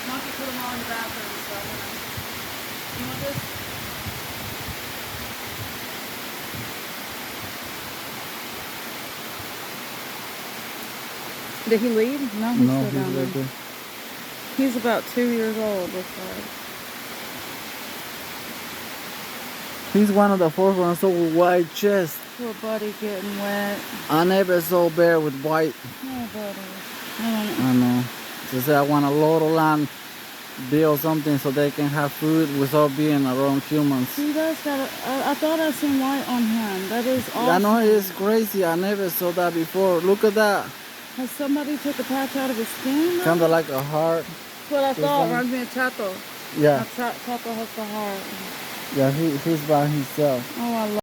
Monkey put them all in the bathroom, so you want this? Did he leave? No, he's still down there. There. He's about 2 years old, looks like. He's one of the first ones, so with white chest. Poor buddy getting wet. I never saw a bear with white. Oh, buddy. I know. They say I want a lot of land, build something so they can have food without being around humans. He does got I thought I seen white on him. That is awesome. I know, it's crazy. I never saw that before. Look at that. Has somebody took a patch out of his skin? Kind of like a heart. That's what I thought. Reminds me of Chato. Yeah. Chato has the heart. Yeah, he's by himself. Oh, I love